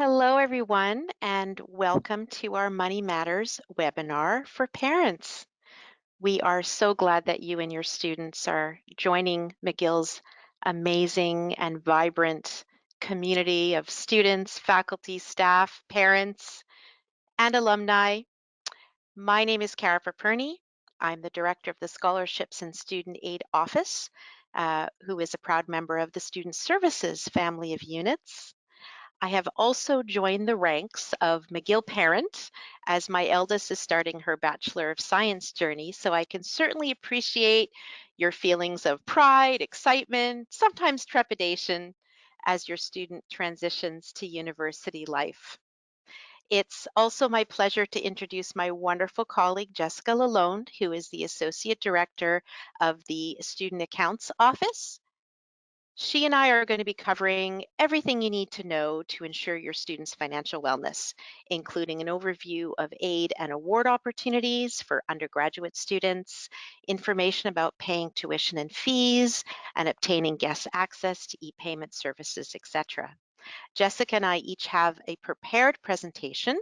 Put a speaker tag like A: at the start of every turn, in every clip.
A: Hello, everyone, and welcome to our Money Matters webinar for parents. We are so glad that you and your students are joining McGill's amazing and vibrant community of students, faculty, staff, parents, and alumni. My name is Cara Paperny. I'm the director of the Scholarships and Student Aid Office, who is a proud member of the Student Services family of units. I have also joined the ranks of McGill parent as my eldest is starting her Bachelor of Science journey, so I can certainly appreciate your feelings of pride, excitement, sometimes trepidation as your student transitions to university life. It's also my pleasure to introduce my wonderful colleague, Jessica Lalonde, who is the Associate Director of the Student Accounts Office. She and I are going to be covering everything you need to know to ensure your students' financial wellness, including an overview of aid and award opportunities for undergraduate students, information about paying tuition and fees, and obtaining guest access to e-payment services, etc. Jessica and I each have a prepared presentation,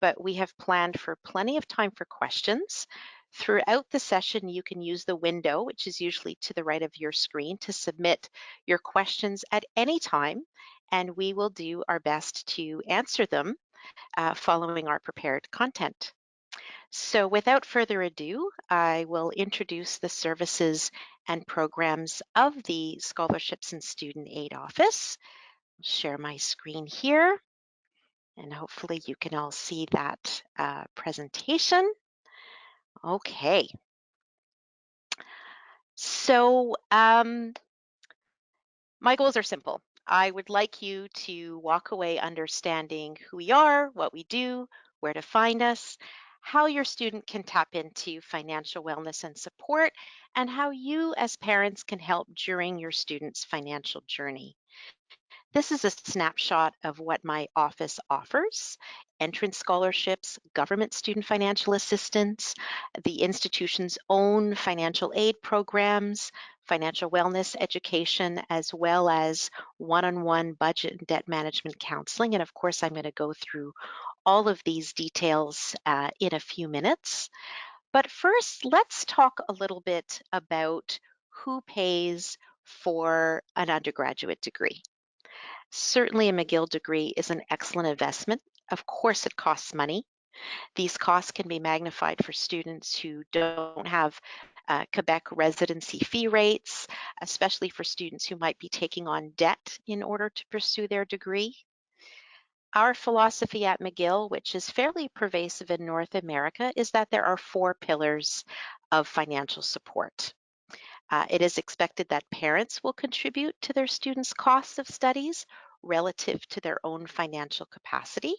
A: but we have planned for plenty of time for questions. Throughout the session, you can use the window, which is usually to the right of your screen, to submit your questions at any time, and we will do our best to answer them following our prepared content. So without further ado, I will introduce the services and programs of the Scholarships and Student Aid Office. Share my screen here, and hopefully you can all see that presentation. Okay, so my goals are simple. I would like you to walk away understanding who we are, what we do, where to find us, how your student can tap into financial wellness and support, and how you as parents can help during your student's financial journey. This is a snapshot of what my office offers: entrance scholarships, government student financial assistance, the institution's own financial aid programs, financial wellness education, as well as one-on-one budget and debt management counseling. And of course, I'm going to go through all of these details in a few minutes. But first, let's talk a little bit about who pays for an undergraduate degree. Certainly, a McGill degree is an excellent investment. Of course, it costs money. These costs can be magnified for students who don't have Quebec residency fee rates, especially for students who might be taking on debt in order to pursue their degree. Our philosophy at McGill, which is fairly pervasive in North America, is that there are four pillars of financial support. It is expected that parents will contribute to their students' costs of studies relative to their own financial capacity.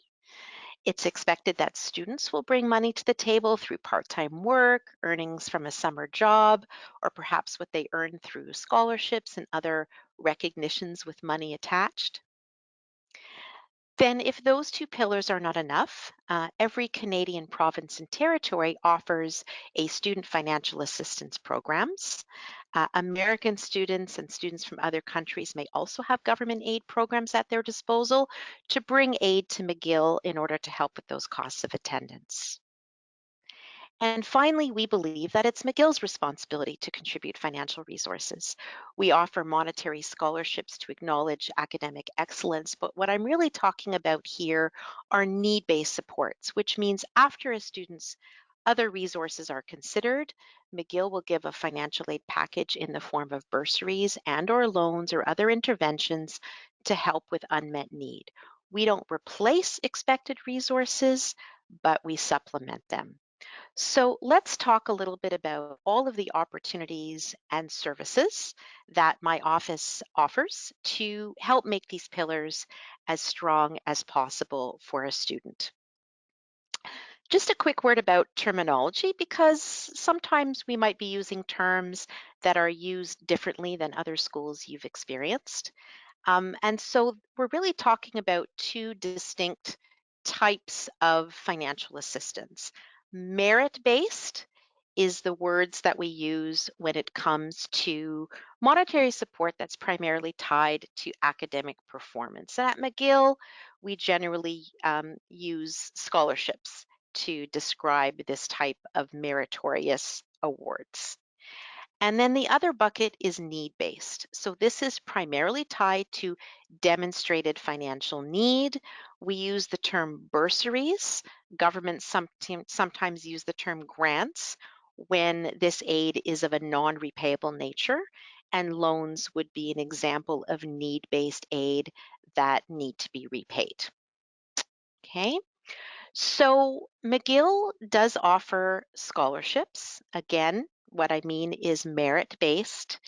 A: It's expected that students will bring money to the table through part-time work, earnings from a summer job, or perhaps what they earn through scholarships and other recognitions with money attached. Then, if those two pillars are not enough, every Canadian province and territory offers a student financial assistance programs. American students and students from other countries may also have government aid programs at their disposal to bring aid to McGill in order to help with those costs of attendance. And finally, we believe that it's McGill's responsibility to contribute financial resources. We offer monetary scholarships to acknowledge academic excellence, but what I'm really talking about here are need-based supports, which means after a student's other resources are considered, McGill will give a financial aid package in the form of bursaries and/or loans or other interventions to help with unmet need. We don't replace expected resources, but we supplement them. So let's talk a little bit about all of the opportunities and services that my office offers to help make these pillars as strong as possible for a student. Just a quick word about terminology, because sometimes we might be using terms that are used differently than other schools you've experienced. And so we're really talking about two distinct types of financial assistance. Merit-based is the words that we use when it comes to monetary support that's primarily tied to academic performance. And at McGill, we generally use scholarships to describe this type of meritorious awards. And then the other bucket is need-based. So this is primarily tied to demonstrated financial need. We use the term bursaries. Governments sometimes use the term grants when this aid is of a non-repayable nature, and loans would be an example of need-based aid that need to be repaid. Okay. So McGill does offer scholarships. Again, what I mean is merit-based.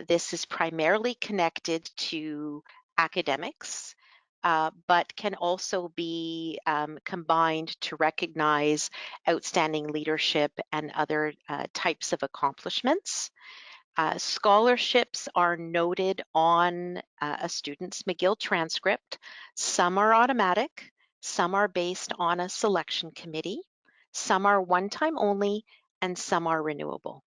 A: This is primarily connected to academics, but can also be combined to recognize outstanding leadership and other types of accomplishments. Scholarships are noted on a student's McGill transcript. Some are automatic, some are based on a selection committee, some are one-time only, and some are renewable.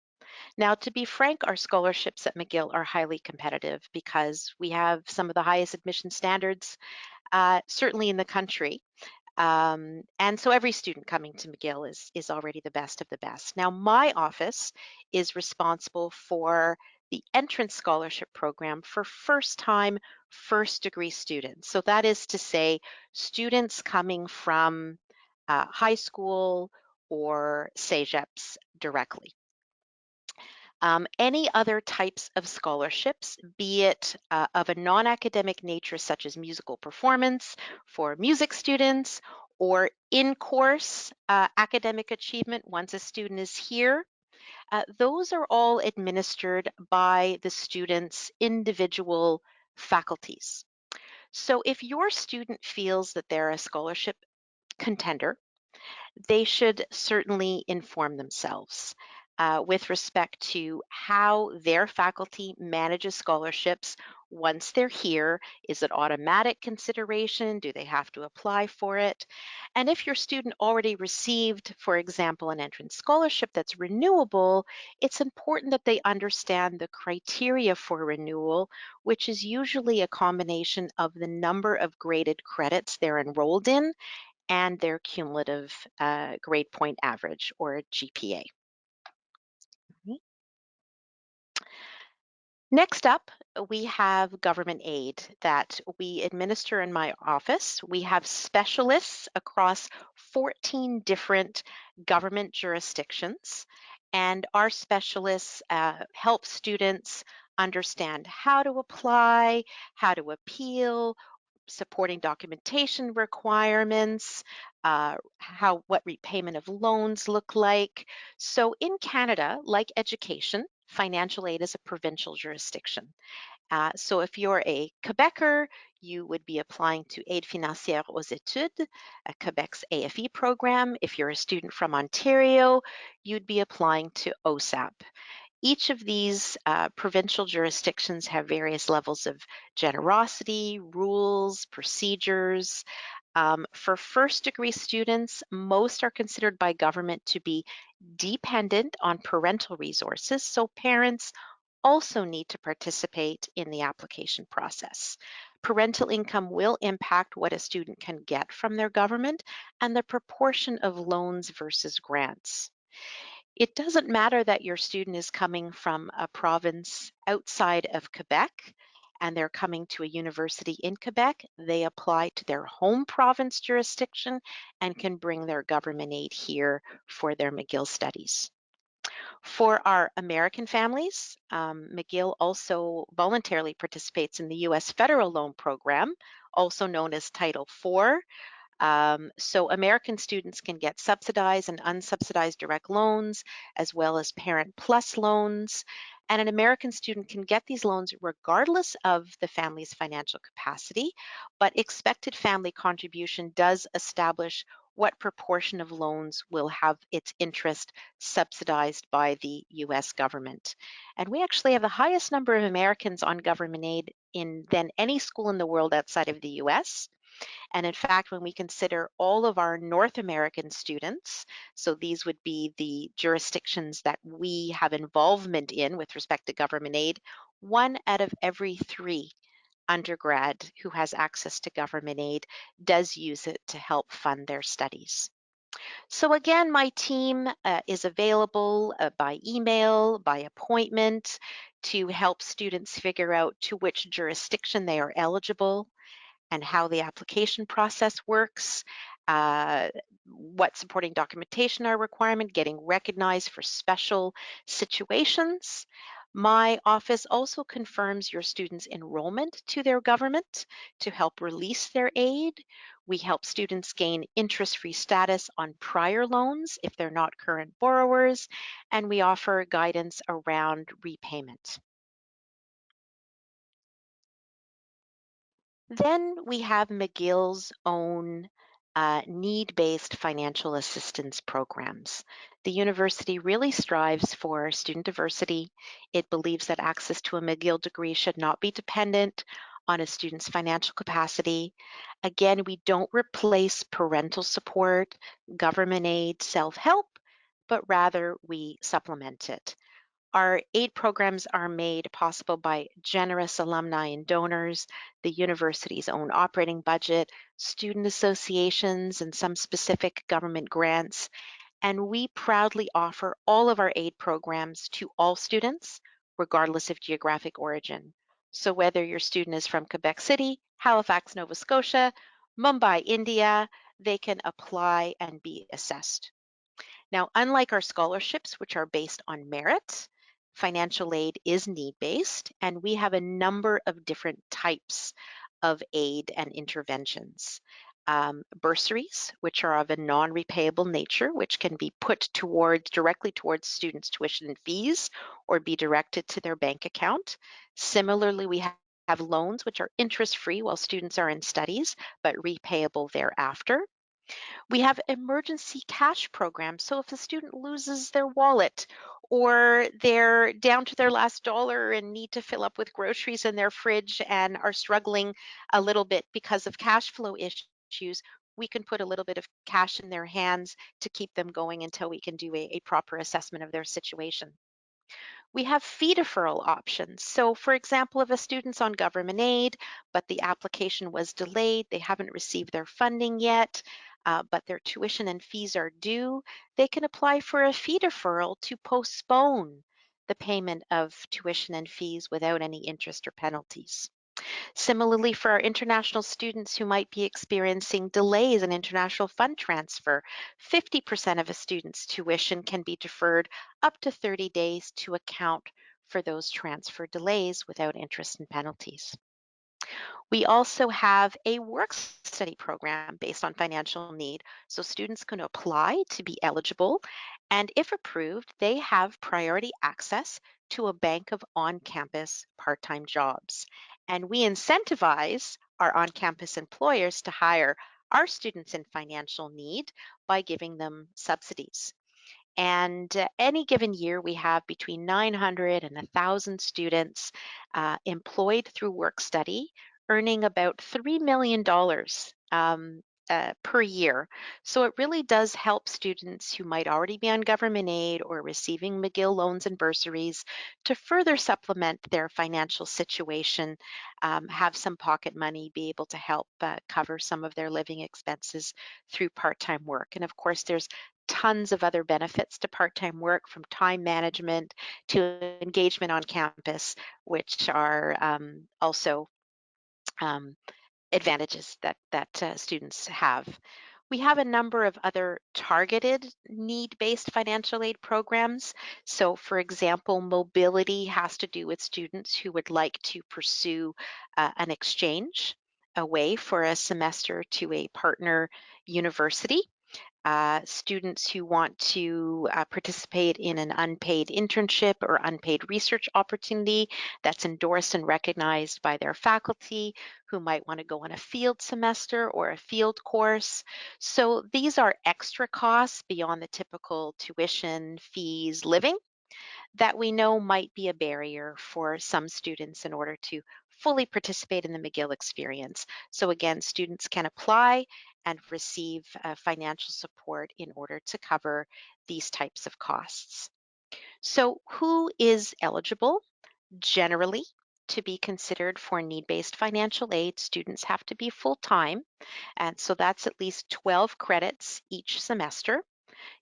A: Now, to be frank, our scholarships at McGill are highly competitive because we have some of the highest admission standards, certainly in the country. And so every student coming to McGill is already the best of the best. Now, my office is responsible for the entrance scholarship program for first-time, first-degree students. So that is to say, students coming from high school or CEGEPs directly. Any other types of scholarships, be it of a non-academic nature such as musical performance for music students or in-course academic achievement once a student is here, those are all administered by the student's individual faculties. So if your student feels that they're a scholarship contender, they should certainly inform themselves with respect to how their faculty manages scholarships once they're here. Is it automatic consideration? Do they have to apply for it? And if your student already received, for example, an entrance scholarship that's renewable, it's important that they understand the criteria for renewal, which is usually a combination of the number of graded credits they're enrolled in and their cumulative grade point average, or GPA. Next up, we have government aid that we administer in my office. We have specialists across 14 different government jurisdictions, and our specialists help students understand how to apply, how to appeal, supporting documentation requirements, what repayment of loans look like. So in Canada, like education, financial aid is a provincial jurisdiction. So if you're a Quebecer, you would be applying to Aide financière aux études, Quebec's AFE program. If you're a student from Ontario, you'd be applying to OSAP. Each of these provincial jurisdictions have various levels of generosity, rules, procedures. For first degree students, most are considered by government to be dependent on parental resources, so parents also need to participate in the application process. Parental income will impact what a student can get from their government and the proportion of loans versus grants. It doesn't matter that your student is coming from a province outside of Quebec and they're coming to a university in Quebec. They apply to their home province jurisdiction and can bring their government aid here for their McGill studies. For our American families, McGill also voluntarily participates in the US federal loan program, also known as Title IV. So American students can get subsidized and unsubsidized direct loans, as well as Parent Plus loans. And an American student can get these loans regardless of the family's financial capacity, but expected family contribution does establish what proportion of loans will have its interest subsidized by the US government. And we actually have the highest number of Americans on government aid than any school in the world outside of the US. And in fact, when we consider all of our North American students, so these would be the jurisdictions that we have involvement in with respect to government aid, 1 out of every 3 undergrad who has access to government aid does use it to help fund their studies. So again, my team is available by email, by appointment, to help students figure out to which jurisdiction they are eligible and how the application process works, uh, what supporting documentation are requirement, getting recognized for special situations. My office also confirms your students' enrollment to their government to help release their aid. We help students gain interest-free status on prior loans if they're not current borrowers, and we offer guidance around repayment. Then we have McGill's own need-based financial assistance programs. The university really strives for student diversity. It believes that access to a McGill degree should not be dependent on a student's financial capacity. Again, we don't replace parental support, government aid, self-help, but rather we supplement it. Our aid programs are made possible by generous alumni and donors, the university's own operating budget, student associations, and some specific government grants. And we proudly offer all of our aid programs to all students, regardless of geographic origin. So whether your student is from Quebec City, Halifax, Nova Scotia, Mumbai, India, they can apply and be assessed. Now, unlike our scholarships, which are based on merit, financial aid is need-based, and we have a number of different types of aid and interventions. Bursaries, which are of a non-repayable nature, which can be put directly towards students' tuition and fees or be directed to their bank account. Similarly, we have loans which are interest-free while students are in studies, but repayable thereafter. We have emergency cash programs. So if a student loses their wallet or they're down to their last dollar and need to fill up with groceries in their fridge and are struggling a little bit because of cash flow issues, we can put a little bit of cash in their hands to keep them going until we can do a proper assessment of their situation. We have fee deferral options. So for example, if a student's on government aid, but the application was delayed, they haven't received their funding yet, but their tuition and fees are due, they can apply for a fee deferral to postpone the payment of tuition and fees without any interest or penalties. Similarly, for our international students who might be experiencing delays in international fund transfer, 50% of a student's tuition can be deferred up to 30 days to account for those transfer delays without interest and penalties. We also have a work study program based on financial need, so students can apply to be eligible, and if approved, they have priority access to a bank of on-campus part-time jobs. And we incentivize our on-campus employers to hire our students in financial need by giving them subsidies. And any given year, we have between 900 and 1,000 students employed through work study, earning about $3 million per year. So it really does help students who might already be on government aid or receiving McGill loans and bursaries to further supplement their financial situation, have some pocket money, be able to help cover some of their living expenses through part-time work. And of course, there's tons of other benefits to part-time work, from time management to engagement on campus, which are also um, advantages that students have. We have a number of other targeted need-based financial aid programs. So for example, mobility has to do with students who would like to pursue an exchange away for a semester to a partner university. Students who want to participate in an unpaid internship or unpaid research opportunity that's endorsed and recognized by their faculty, who might want to go on a field semester or a field course. So these are extra costs beyond the typical tuition, fees, living that we know might be a barrier for some students in order to fully participate in the McGill experience. So again, students can apply and receive financial support in order to cover these types of costs. So who is eligible? Generally, to be considered for need-based financial aid, students have to be full-time, and so that's at least 12 credits each semester.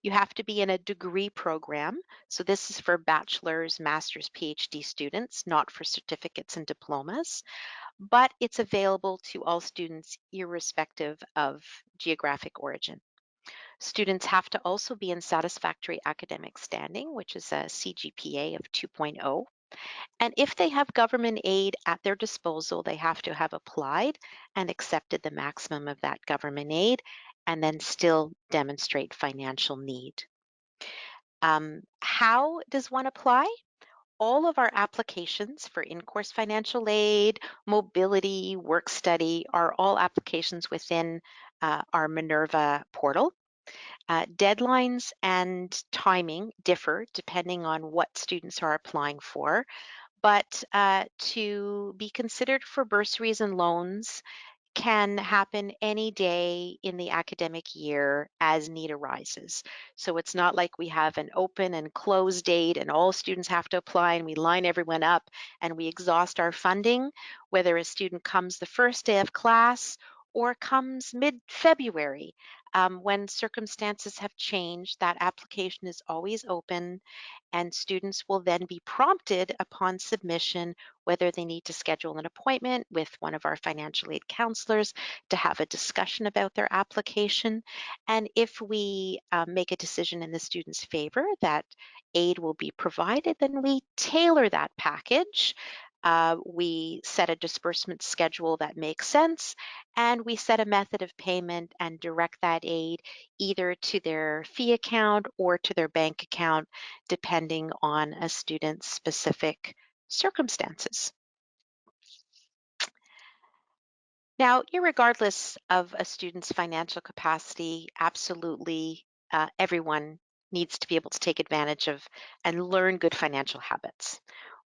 A: You have to be in a degree program. So this is for bachelor's, master's, PhD students, not for certificates and diplomas, but it's available to all students irrespective of geographic origin. Students have to also be in satisfactory academic standing, which is a CGPA of 2.0. And if they have government aid at their disposal, they have to have applied and accepted the maximum of that government aid and then still demonstrate financial need. How does one apply? All of our applications for in-course financial aid, mobility, work study are all applications within our Minerva portal. Deadlines and timing differ depending on what students are applying for, but to be considered for bursaries and loans can happen any day in the academic year as need arises. So it's not like we have an open and close date and all students have to apply and we line everyone up and we exhaust our funding, whether a student comes the first day of class or comes mid-February. When circumstances have changed, that application is always open and students will then be prompted upon submission whether they need to schedule an appointment with one of our financial aid counselors to have a discussion about their application. And if we make a decision in the student's favor that aid will be provided, then we tailor that package. We set a disbursement schedule that makes sense, and we set a method of payment and direct that aid either to their fee account or to their bank account, depending on a student's specific circumstances. Now, irregardless of a student's financial capacity, absolutely everyone needs to be able to take advantage of and learn good financial habits.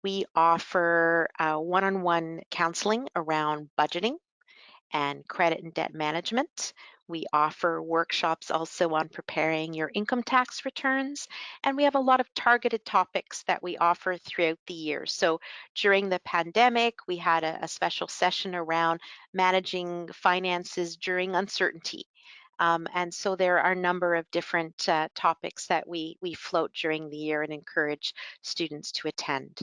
A: We offer one-on-one counseling around budgeting and credit and debt management. We offer workshops also on preparing your income tax returns, and we have a lot of targeted topics that we offer throughout the year. So during the pandemic, we had a special session around managing finances during uncertainty. And so there are a number of different topics that we float during the year and encourage students to attend.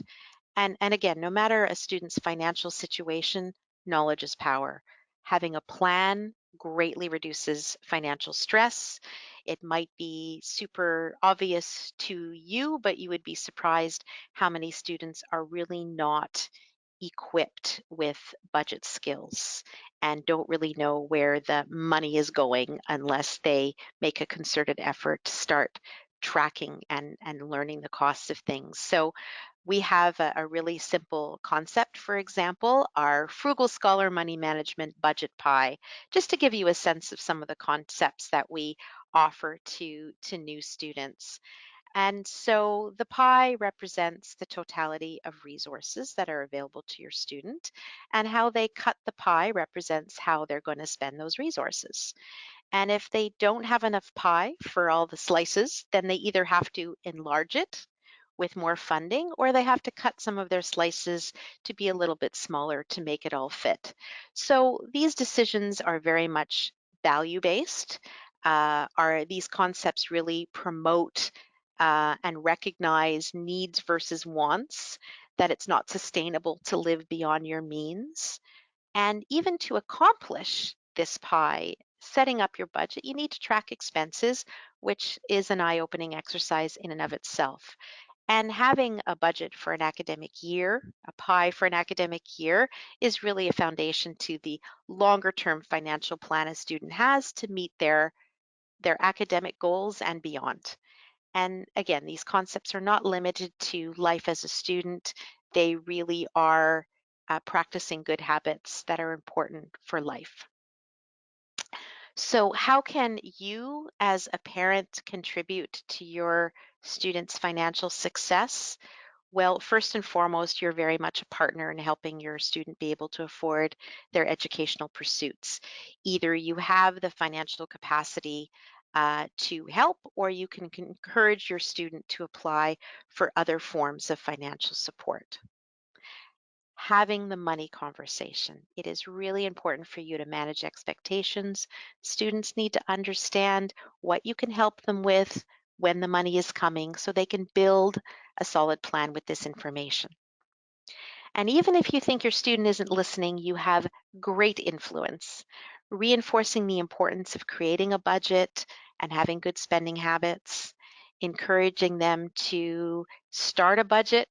A: And again, no matter a student's financial situation, knowledge is power. Having a plan greatly reduces financial stress. It might be super obvious to you, but you would be surprised how many students are really not equipped with budget skills and don't really know where the money is going unless they make a concerted effort to start tracking and learning the costs of things. So we have a really simple concept. For example, our Frugal Scholar Money Management Budget Pie, just to give you a sense of some of the concepts that we offer to new students. And so the pie represents the totality of resources that are available to your student, and how they cut the pie represents how they're going to spend those resources. And if they don't have enough pie for all the slices, then they either have to enlarge it with more funding, or they have to cut some of their slices to be a little bit smaller to make it all fit. So these decisions are very much value-based. Are these concepts really promote and recognize needs versus wants, that it's not sustainable to live beyond your means? And even to accomplish this pie, setting up your budget, you need to track expenses, which is an eye-opening exercise in and of itself. And having a budget for an academic year, a pie for an academic year, is really a foundation to the longer term financial plan a student has to meet their academic goals and beyond. And again, these concepts are not limited to life as a student. They really are practicing good habits that are important for life. So how can you as a parent contribute to your students' financial success? Well, first and foremost, you're very much a partner in helping your student be able to afford their educational pursuits. Either you have the financial capacity to help, or you can encourage your student to apply for other forms of financial support. Having the money conversation. It is really important for you to manage expectations. Students need to understand what you can help them with when the money is coming so they can build a solid plan with this information. And even if you think your student isn't listening, you have great influence. Reinforcing the importance of creating a budget and having good spending habits, encouraging them to start a budget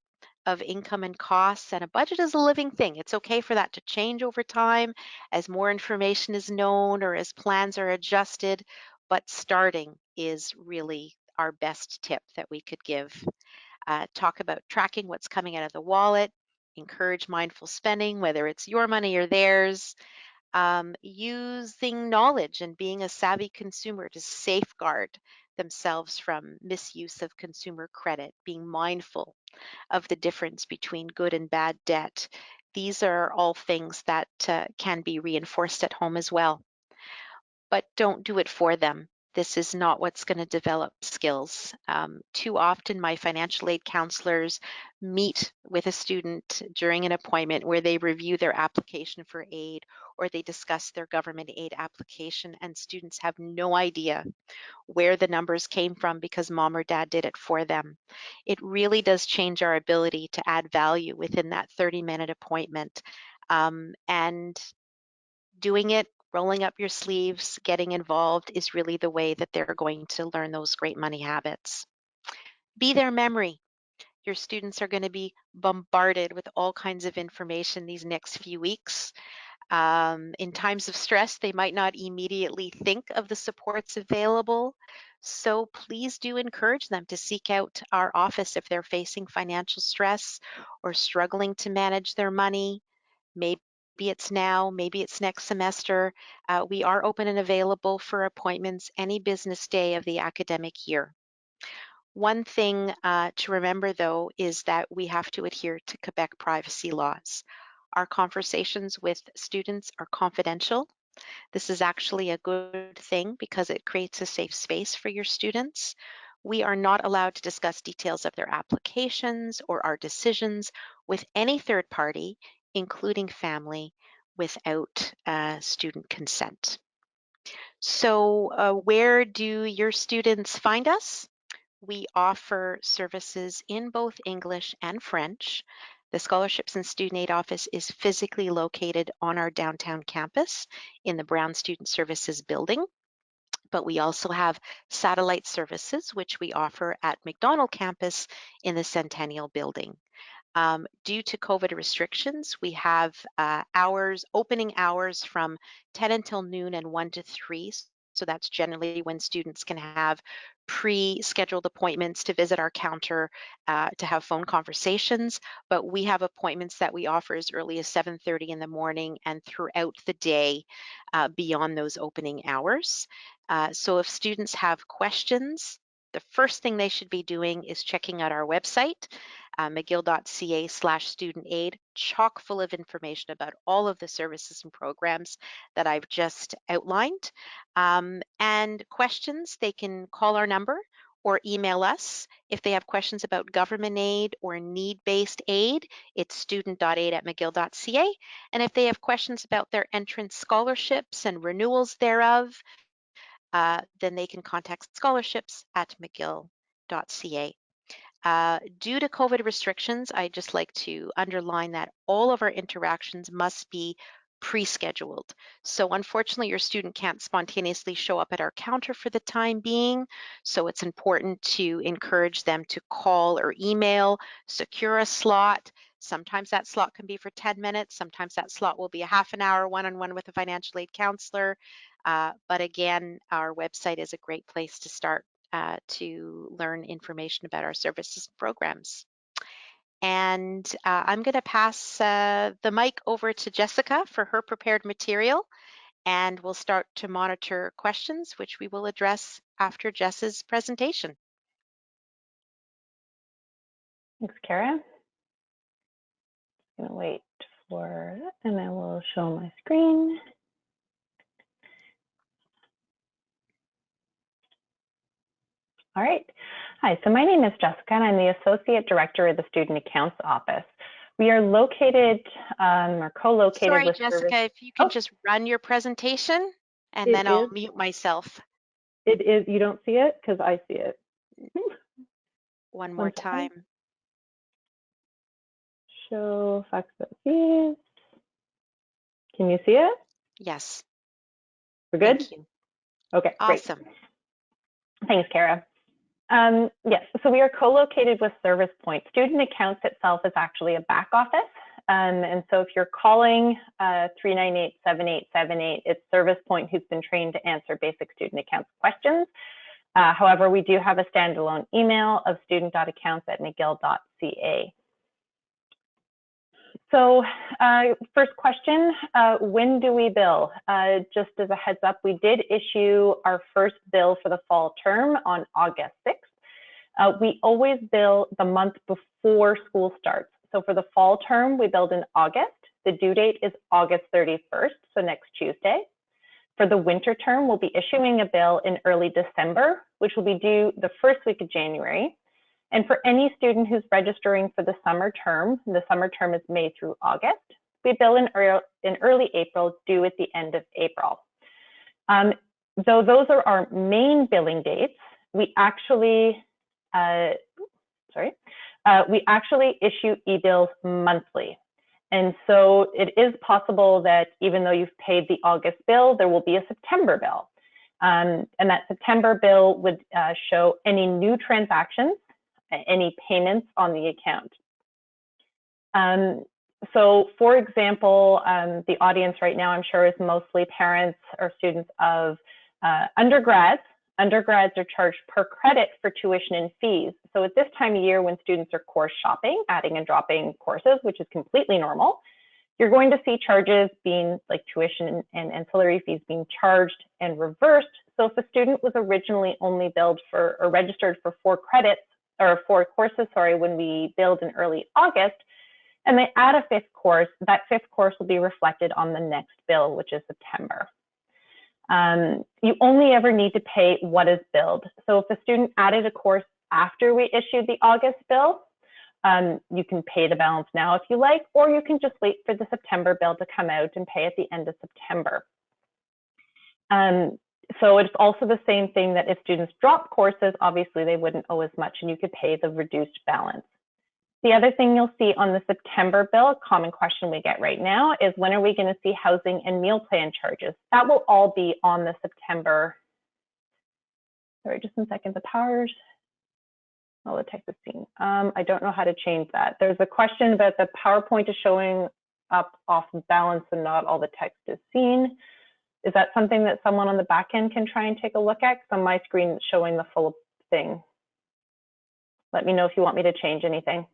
A: of income and costs. And a budget is a living thing. It's okay for that to change over time as more information is known or as plans are adjusted. But starting is really our best tip that we could give. Talk about tracking what's coming out of the wallet, encourage mindful spending, whether it's your money or theirs, using knowledge and being a savvy consumer to safeguard themselves from misuse of consumer credit, being mindful of the difference between good and bad debt. These are all things that can be reinforced at home as well, but don't do it for them. This is not what's going to develop skills. Too often, my financial aid counselors meet with a student during an appointment where they review their application for aid or they discuss their government aid application, and students have no idea where the numbers came from because mom or dad did it for them. It really does change our ability to add value within that 30-minute appointment. And doing it, rolling up your sleeves, getting involved is really the way that they're going to learn those great money habits. Be their memory. Your students are going to be bombarded with all kinds of information these next few weeks. In times of stress, they might not immediately think of the supports available. So please do encourage them to seek out our office if they're facing financial stress or struggling to manage their money. Maybe it's now, maybe it's next semester. We are open and available for appointments any business day of the academic year. One thing to remember, though, is that we have to adhere to Quebec privacy laws. Our conversations with students are confidential. This is actually a good thing because it creates a safe space for your students. We are not allowed to discuss details of their applications or our decisions with any third party, including family, without student consent. So, where do your students find us? We offer services in both English and French. The Scholarships and Student Aid Office is physically located on our downtown campus in the Brown Student Services building, but we also have satellite services, which we offer at McDonald campus in the Centennial building. Due to COVID restrictions, we have opening hours from 10 until noon and 1 to 3. So that's generally when students can have pre-scheduled appointments to visit our counter to have phone conversations. But we have appointments that we offer as early as 7:30 in the morning and throughout the day beyond those opening hours. So if students have questions, the first thing they should be doing is checking out our website, mcgill.ca/student aid, chock full of information about all of the services and programs that I've just outlined. And questions, they can call our number or email us. If they have questions about government aid or need-based aid, it's student.aid@mcgill.ca. And if they have questions about their entrance scholarships and renewals thereof, then they can contact scholarships@mcgill.ca. Due to COVID restrictions, I just like to underline that all of our interactions must be pre-scheduled. So unfortunately, your student can't spontaneously show up at our counter for the time being. So it's important to encourage them to call or email, secure a slot. Sometimes that slot can be for 10 minutes. Sometimes that slot will be a half an hour one-on-one with a financial aid counselor. But again, our website is a great place to start to learn information about our services and programs. And I'm going to pass the mic over to Jessica for her prepared material, and we'll start to monitor questions, which we will address after Jess's presentation.
B: Thanks, Kara. I'm gonna wait for, and I will show my screen. All right. Hi, so my name is Jessica, and I'm the Associate Director of the Student Accounts Office. We are located or co-located
A: Sorry,
B: with
A: Jessica,
B: service.
A: if you can just run your presentation and then I'll mute myself.
B: It is, you don't see it? Because I see it.
A: One more time.
B: Show facts of these. Can you see it?
A: Yes.
B: We're good?
A: Thank you.
B: Okay,
A: Awesome.
B: Great. Thanks, Kara. Yes, so we are co-located with Service Point. Student Accounts itself is actually a back office. And so if you're calling 398-7878, it's Service Point who's been trained to answer basic student accounts questions. However, we do have a standalone email of student.accounts@mcgill.ca. So first question, when do we bill? Just as a heads up, we did issue our first bill for the fall term on August 6th. We always bill the month before school starts. So for the fall term, we billed in August. The due date is August 31st, so next Tuesday. For the winter term, we'll be issuing a bill in early December, which will be due the first week of January. And for any student who's registering for the summer term is May through August, we bill in early April, due at the end of April. Though those are our main billing dates, we actually issue e-bills monthly. And so it is possible that even though you've paid the August bill, there will be a September bill. And that September bill would show any new transactions, any payments on the account. So for example, the audience right now, I'm sure, is mostly parents or students of undergrads. Undergrads are charged per credit for tuition and fees. So at this time of year when students are course shopping, adding and dropping courses, which is completely normal, you're going to see charges being like tuition and ancillary fees being charged and reversed. So if a student was originally only billed for or registered for 4 credits or 4 courses, when we billed in early August, and they add a 5th course, that 5th course will be reflected on the next bill, which is September. You only ever need to pay what is billed. So if a student added a course after we issued the August bill, you can pay the balance now if you like, or you can just wait for the September bill to come out and pay at the end of September. So it's also the same thing that if students drop courses, obviously they wouldn't owe as much and you could pay the reduced balance. The other thing you'll see on the September bill, a common question we get right now, is when are we going to see housing and meal plan charges? That will all be on the September. Sorry, just a second. The powers. Oh, the text is seen. I don't know how to change that. There's a question about the PowerPoint is showing up off balance and not all the text is seen. Is that something that someone on the back end can try and take a look at? Because on my screen, it's showing the full thing. Let me know if you want me to change anything.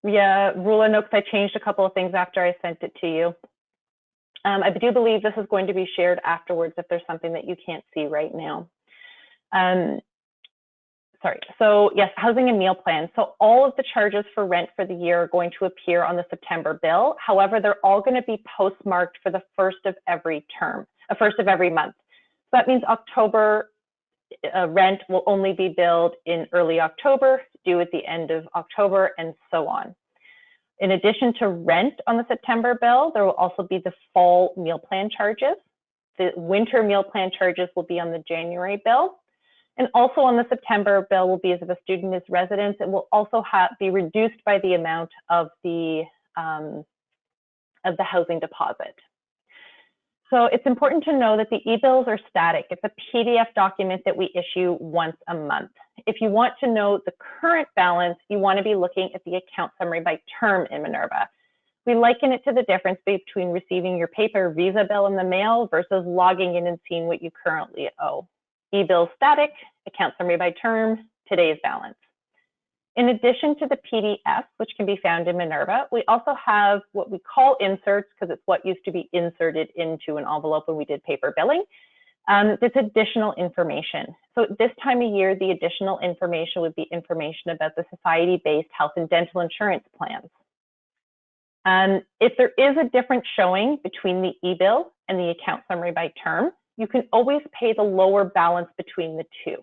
B: Yeah, Rula, no, because I changed a couple of things after I sent it to you. I do believe this is going to be shared afterwards if there's something that you can't see right now. Sorry, so yes, housing and meal plans. So all of the charges for rent for the year are going to appear on the September bill. However, they're all going to be postmarked for the first of every term, first of every month. So that means October rent will only be billed in early October, due at the end of October, and so on. In addition to rent on the September bill, there will also be the fall meal plan charges. The winter meal plan charges will be on the January bill. And also on the September bill will be as if a student is resident, it will also be reduced by the amount of the housing deposit. So it's important to know that the e-bills are static. It's a PDF document that we issue once a month. If you want to know the current balance, you want to be looking at the account summary by term in Minerva. We liken it to the difference between receiving your paper Visa bill in the mail versus logging in and seeing what you currently owe. E-bill static, account summary by term, today's balance. In addition to the PDF, which can be found in Minerva, we also have what we call inserts, because it's what used to be inserted into an envelope when we did paper billing. This additional information. So this time of year, the additional information would be information about the society-based health and dental insurance plans. If there is a difference showing between the e-bill and the account summary by term, you can always pay the lower balance between the two.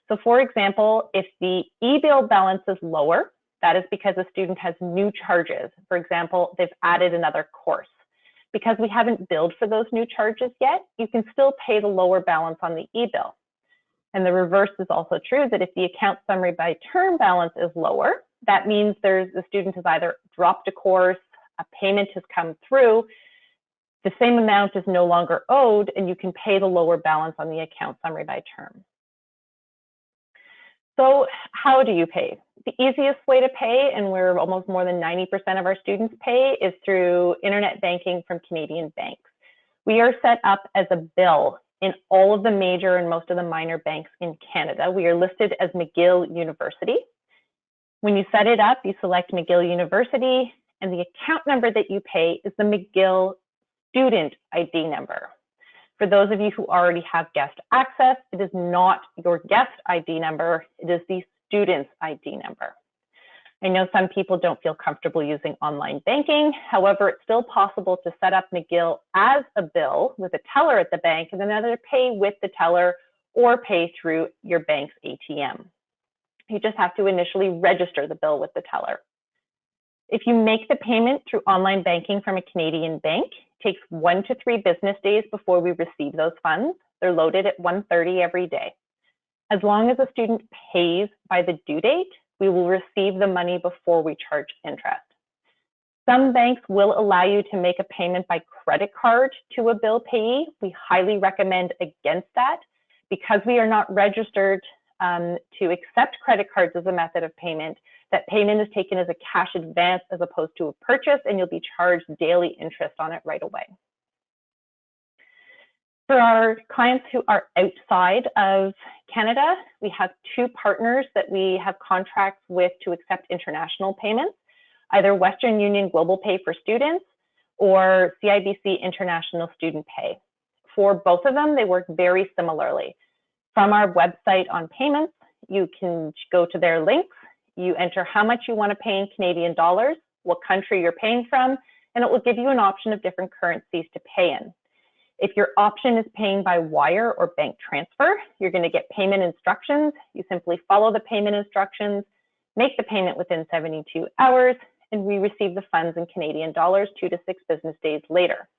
B: So for example, if the e-bill balance is lower, that is because a student has new charges. For example, they've added another course. Because we haven't billed for those new charges yet, you can still pay the lower balance on the e-bill. And the reverse is also true, that if the account summary by term balance is lower, that means the student has either dropped a course, a payment has come through, the same amount is no longer owed, and you can pay the lower balance on the account summary by term. So how do you pay? The easiest way to pay, and where almost more than 90% of our students pay, is through internet banking from Canadian banks. We are set up as a bill in all of the major and most of the minor banks in Canada. We are listed as McGill University. When you set it up, you select McGill University, and the account number that you pay is the McGill student ID number. For those of you who already have guest access, it is not your guest ID number, it is the student's ID number. I know some people don't feel comfortable using online banking. However, it's still possible to set up McGill as a bill with a teller at the bank and then either pay with the teller or pay through your bank's ATM. You just have to initially register the bill with the teller. If you make the payment through online banking from a Canadian bank, it takes 1 to 3 business days before we receive those funds. They're loaded at 1:30 every day. As long as a student pays by the due date, we will receive the money before we charge interest. Some banks will allow you to make a payment by credit card to a bill payee. We highly recommend against that because we are not registered to accept credit cards as a method of payment. That payment is taken as a cash advance as opposed to a purchase, and you'll be charged daily interest on it right away. For our clients who are outside of Canada, we have 2 partners that we have contracts with to accept international payments, either Western Union Global Pay for Students or CIBC International Student Pay. For both of them, they work very similarly. From our website on payments, you can go to their links, you enter how much you want to pay in Canadian dollars, what country you're paying from, and it will give you an option of different currencies to pay in. If your option is paying by wire or bank transfer, you're going to get payment instructions. You simply follow the payment instructions, make the payment within 72 hours, and we receive the funds in Canadian dollars 2 to 6 business days later.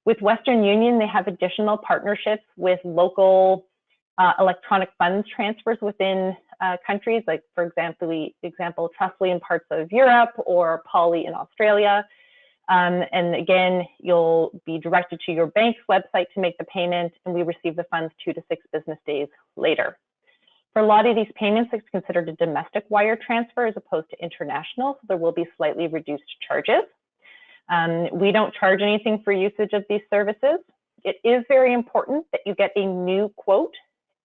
B: With Western Union, they have additional partnerships with local electronic funds transfers within countries, like for example, Trustly in parts of Europe or Poly in Australia. And again, you'll be directed to your bank's website to make the payment, and we receive the funds 2 to 6 business days later. For a lot of these payments, it's considered a domestic wire transfer as opposed to international, so there will be slightly reduced charges. We don't charge anything for usage of these services. It is very important that you get a new quote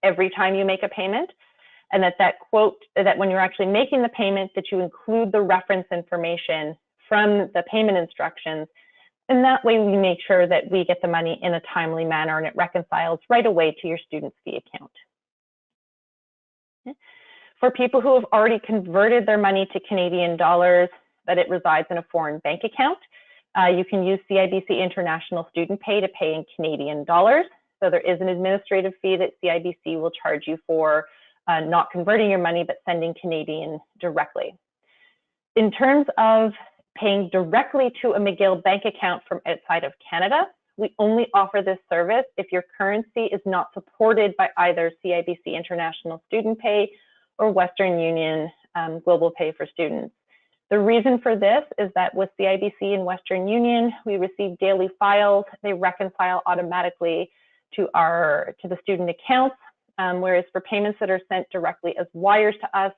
B: every time you make a payment, and that quote, that when you're actually making the payment, that you include the reference information from the payment instructions, and that way we make sure that we get the money in a timely manner and it reconciles right away to your student's fee account. For people who have already converted their money to Canadian dollars, that it resides in a foreign bank account, you can use CIBC International Student Pay to pay in Canadian dollars. So there is an administrative fee that CIBC will charge you for not converting your money, but sending Canadian directly. In terms of paying directly to a McGill bank account from outside of Canada, we only offer this service if your currency is not supported by either CIBC International Student Pay or Western Union Global Pay for Students. The reason for this is that with CIBC and Western Union, we receive daily files. They reconcile automatically to the student accounts, whereas for payments that are sent directly as wires to us,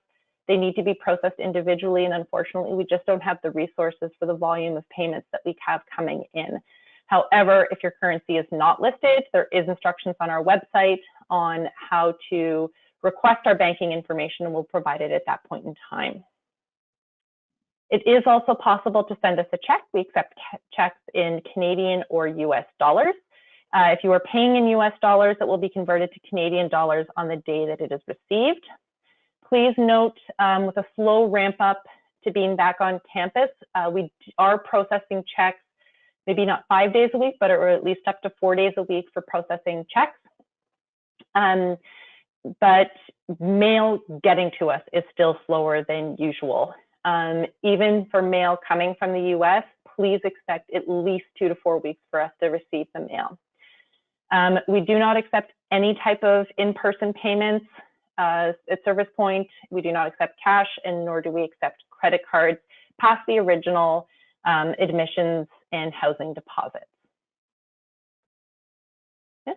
B: they need to be processed individually, and unfortunately, we just don't have the resources for the volume of payments that we have coming in. However, if your currency is not listed, there is instructions on our website on how to request our banking information, and we'll provide it at that point in time. It is also possible to send us a check. We accept checks in Canadian or US dollars. If you are paying in US dollars, it will be converted to Canadian dollars on the day that it is received. Please note, with a slow ramp up to being back on campus, we are processing checks, maybe not 5 days a week, but or at least up to 4 days a week for processing checks. But mail getting to us is still slower than usual. Even for mail coming from the US, please expect at least 2 to 4 weeks for us to receive the mail. We do not accept any type of in-person payments at Service Point. We do not accept cash, and nor do we accept credit cards past the original admissions and housing deposits. Yeah.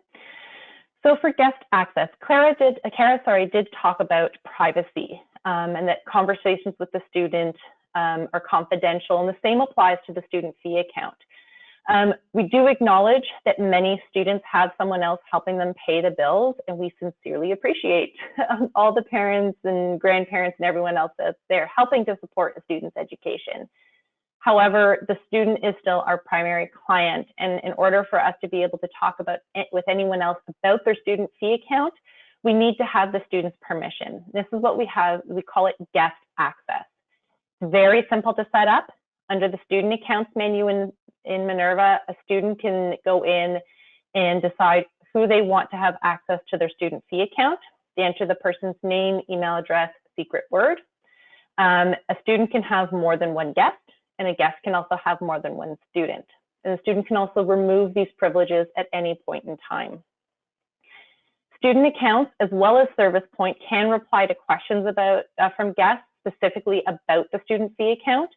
B: So for guest access, Kara did talk about privacy and that conversations with the student are confidential, and the same applies to the student fee account. We do acknowledge that many students have someone else helping them pay the bills, and we sincerely appreciate all the parents and grandparents and everyone else that's there helping to support a student's education. However, the student is still our primary client, and in order for us to be able to talk about it with anyone else about their student fee account, we need to have the student's permission. This is what we have, we call it guest access. It's very simple to set up. Under the student accounts menu in Minerva, a student can go in and decide who they want to have access to their student fee account. They enter the person's name, email address, secret word. A student can have more than one guest, and a guest can also have more than one student. And the student can also remove these privileges at any point in time. Student accounts, as well as Service Point, can reply to questions from guests specifically about the student fee account,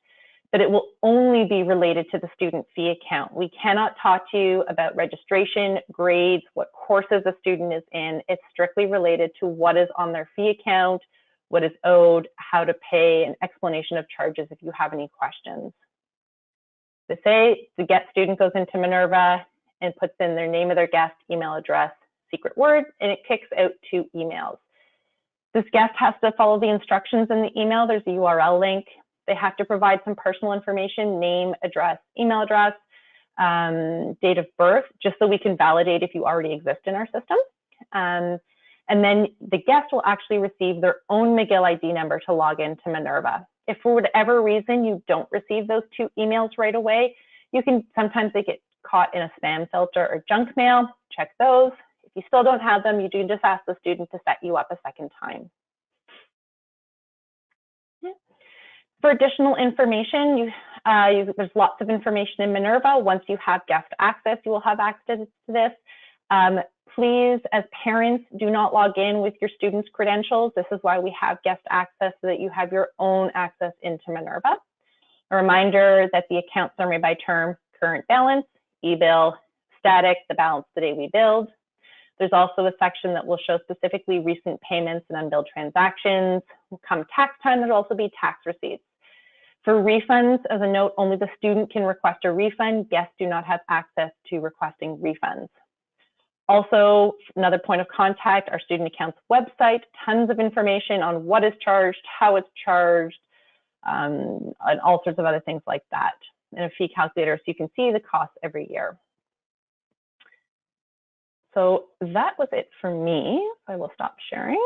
B: but it will only be related to the student fee account. We cannot talk to you about registration, grades, what courses a student is in. It's strictly related to what is on their fee account, what is owed, how to pay, an explanation of charges if you have any questions. To say the guest student goes into Minerva and puts in their name of their guest, email address, secret word, and it kicks out 2 emails. This guest has to follow the instructions in the email. There's a URL link. They have to provide some personal information, name, address, email address, date of birth, just so we can validate if you already exist in our system. And then the guest will actually receive their own McGill ID number to log into Minerva. If for whatever reason you don't receive those 2 emails right away, sometimes they get caught in a spam filter or junk mail. Check those. If you still don't have them, you do just ask the student to set you up a second time. For additional information, there's lots of information in Minerva. Once you have guest access, you will have access to this. Please, as parents, do not log in with your students' credentials. This is why we have guest access, so that you have your own access into Minerva. A reminder that the account summary by term, current balance, e-bill, static, the balance the day we billed. There's also a section that will show specifically recent payments and unbilled transactions. Come tax time, there'll also be tax receipts. For refunds, as a note, only the student can request a refund. Guests do not have access to requesting refunds. Also, another point of contact, our student accounts website, tons of information on what is charged, how it's charged, and all sorts of other things like that. And a fee calculator so you can see the costs every year. So that was it for me. I will stop sharing.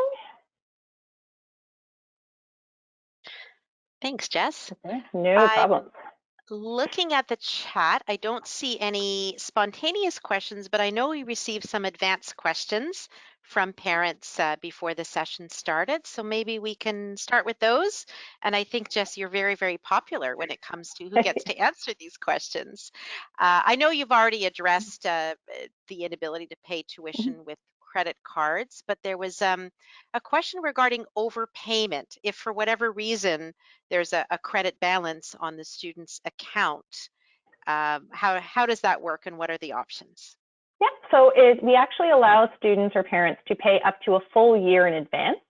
A: Thanks, Jess.
B: Okay, no problem.
A: Looking at the chat, I don't see any spontaneous questions, but I know we received some advanced questions from parents before the session started. So maybe we can start with those. And I think, Jess, you're very, very popular when it comes to who gets to answer these questions. I know you've already addressed the inability to pay tuition with credit cards, but there was a question regarding overpayment. If for whatever reason there's a credit balance on the student's account, how does that work, and what are the options?
B: Yeah, so we actually allow students or parents to pay up to a full year in advance.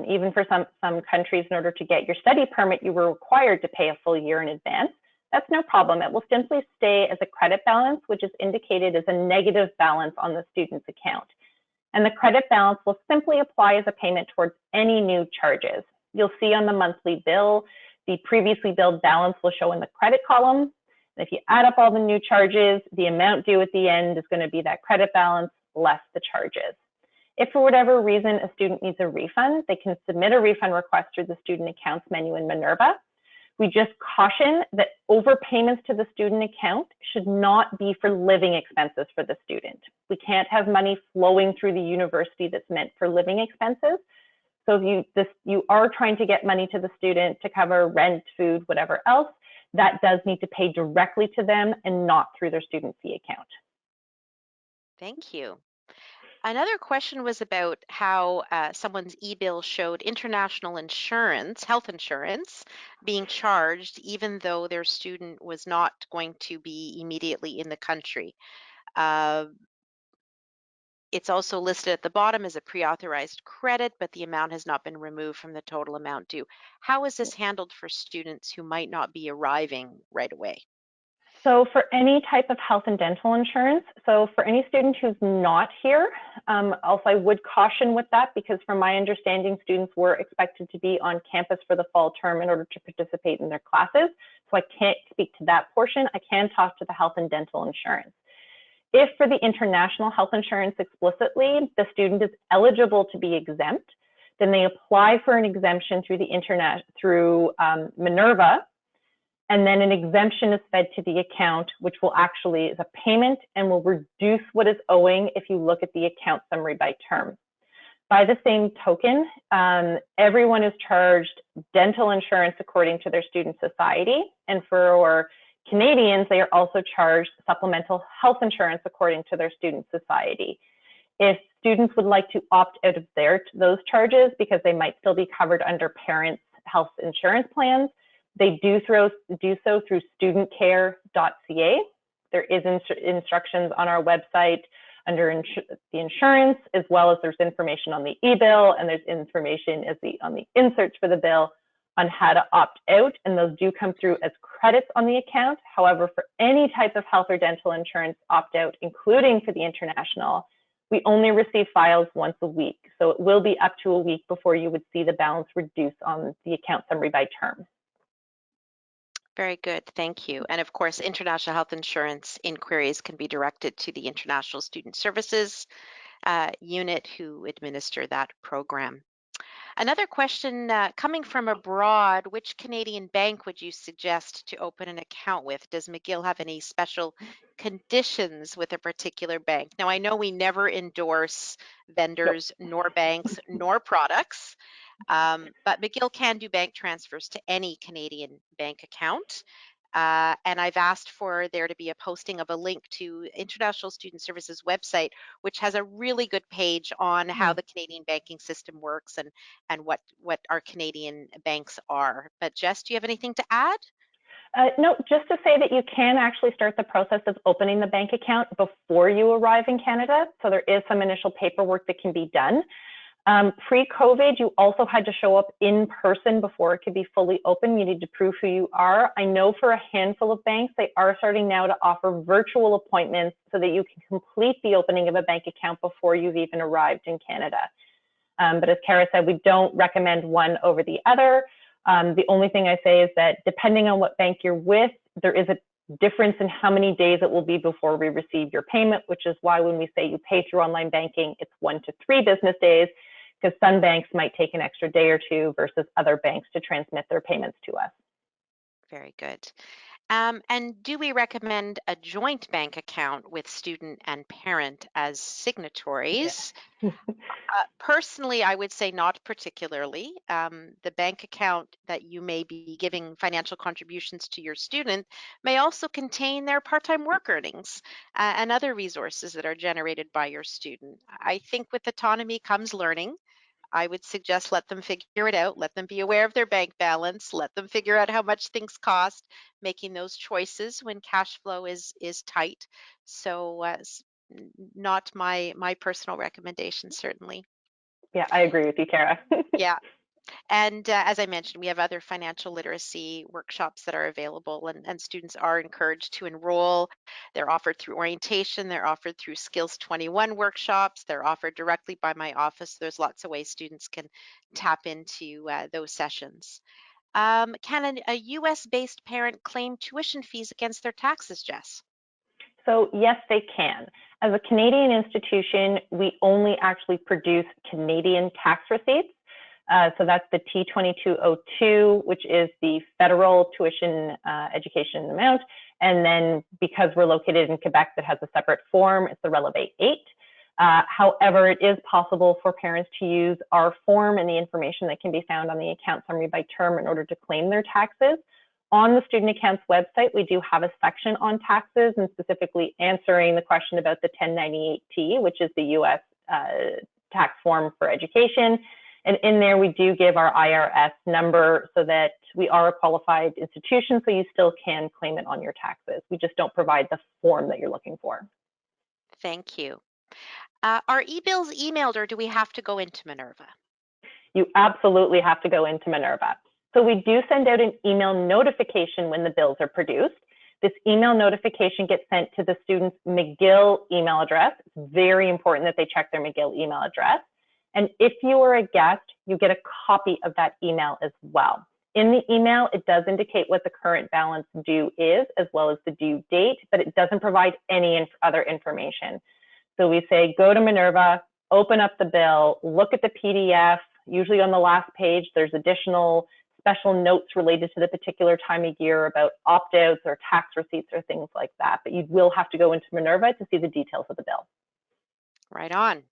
B: Even for some countries, in order to get your study permit, you were required to pay a full year in advance. That's no problem. It will simply stay as a credit balance, which is indicated as a negative balance on the student's account. And the credit balance will simply apply as a payment towards any new charges. You'll see on the monthly bill, the previously billed balance will show in the credit column, And if you add up all the new charges, the amount due at the end is going to be that credit balance less the charges. If for whatever reason a student needs a refund, they can submit a refund request through the student accounts menu in Minerva. We just caution that overpayments to the student account should not be for living expenses for the student. We can't have money flowing through the university that's meant for living expenses. So if you are trying to get money to the student to cover rent, food, whatever else, that does need to pay directly to them and not through their student fee account.
A: Thank you. Another question was about how someone's e-bill showed international insurance, health insurance, being charged even though their student was not going to be immediately in the country. Uh, it's also listed at the bottom as a pre-authorized credit, but the amount has not been removed from the total amount due. How is this handled for students who might not be arriving right away?
B: So for any type of health and dental insurance, so for any student who's not here, also I would caution with that because from my understanding, students were expected to be on campus for the fall term in order to participate in their classes. So I can't speak to that portion. I can talk to the health and dental insurance. If for the international health insurance explicitly, the student is eligible to be exempt, then they apply for an exemption through the internet, through Minerva, and then an exemption is fed to the account, which will actually is a payment and will reduce what is owing if you look at the account summary by term. By the same token, everyone is charged dental insurance according to their student society. And for Canadians, they are also charged supplemental health insurance according to their student society. If students would like to opt out of those charges because they might still be covered under parents' health insurance plans, they do so through studentcare.ca. There is instructions on our website under the insurance, as well as there's information on the e-bill, and there's information on the inserts for the bill on how to opt out, and those do come through as credits on the account. However, for any type of health or dental insurance opt-out, including for the international, we only receive files once a week. So it will be up to a week before you would see the balance reduce on the account summary by term.
A: Very good, thank you. And of course, international health insurance inquiries can be directed to the International Student Services unit who administer that program. Another question coming from abroad, which Canadian bank would you suggest to open an account with? Does McGill have any special conditions with a particular bank? Now, I know we never endorse
B: Nope.
A: vendors, nor banks, nor products, but McGill can do bank transfers to any Canadian bank account. And I've asked for there to be a posting of a link to International Student Services website, which has a really good page on how the Canadian banking system works and what our Canadian banks are. But Jess, do you have anything to add?
B: No, just to say that you can actually start the process of opening the bank account before you arrive in Canada. So there is some initial paperwork that can be done. Pre-COVID, you also had to show up in person before it could be fully open. You need to prove who you are. I know for a handful of banks, they are starting now to offer virtual appointments so that you can complete the opening of a bank account before you've even arrived in Canada. But as Kara said, we don't recommend one over the other. The only thing I say is that depending on what bank you're with, there is a difference in how many days it will be before we receive your payment, which is why when we say you pay through online banking, it's 1 to 3 business days, because some banks might take an extra day or two versus other banks to transmit their payments to us.
A: Very good. And do we recommend a joint bank account with student and parent as signatories?
B: Yeah.
A: Personally, I would say not particularly. The bank account that you may be giving financial contributions to your student may also contain their part-time work earnings and other resources that are generated by your student. I think with autonomy comes learning. I would suggest let them figure it out, let them be aware of their bank balance, let them figure out how much things cost, making those choices when cash flow is tight. So not my personal recommendation, certainly.
B: Yeah, I agree with you, Kara.
A: Yeah. And as I mentioned, we have other financial literacy workshops that are available, and students are encouraged to enroll. They're offered through orientation, they're offered through Skills 21 workshops, they're offered directly by my office. There's lots of ways students can tap into those sessions. Can a US-based parent claim tuition fees against their taxes, Jess?
B: So yes, they can. As a Canadian institution, we only actually produce Canadian tax receipts. So that's the T2202, which is the federal tuition education amount. And then because we're located in Quebec, that has a separate form, it's the Relevate 8. However, it is possible for parents to use our form and the information that can be found on the account summary by term in order to claim their taxes. On the student accounts website, we do have a section on taxes and specifically answering the question about the 1098-T, which is the US tax form for education. And in there, we do give our IRS number so that we are a qualified institution, so you still can claim it on your taxes. We just don't provide the form that you're looking for.
A: Thank you. Are e-bills emailed or do we have to go into Minerva?
B: You absolutely have to go into Minerva. So we do send out an email notification when the bills are produced. This email notification gets sent to the student's McGill email address. It's very important that they check their McGill email address. And if you are a guest, you get a copy of that email as well. In the email, it does indicate what the current balance due is, as well as the due date, but it doesn't provide any other information. So we say, go to Minerva, open up the bill, look at the PDF. Usually on the last page, there's additional special notes related to the particular time of year about opt-outs or tax receipts or things like that. But you will have to go into Minerva to see the details of the bill.
A: Right on.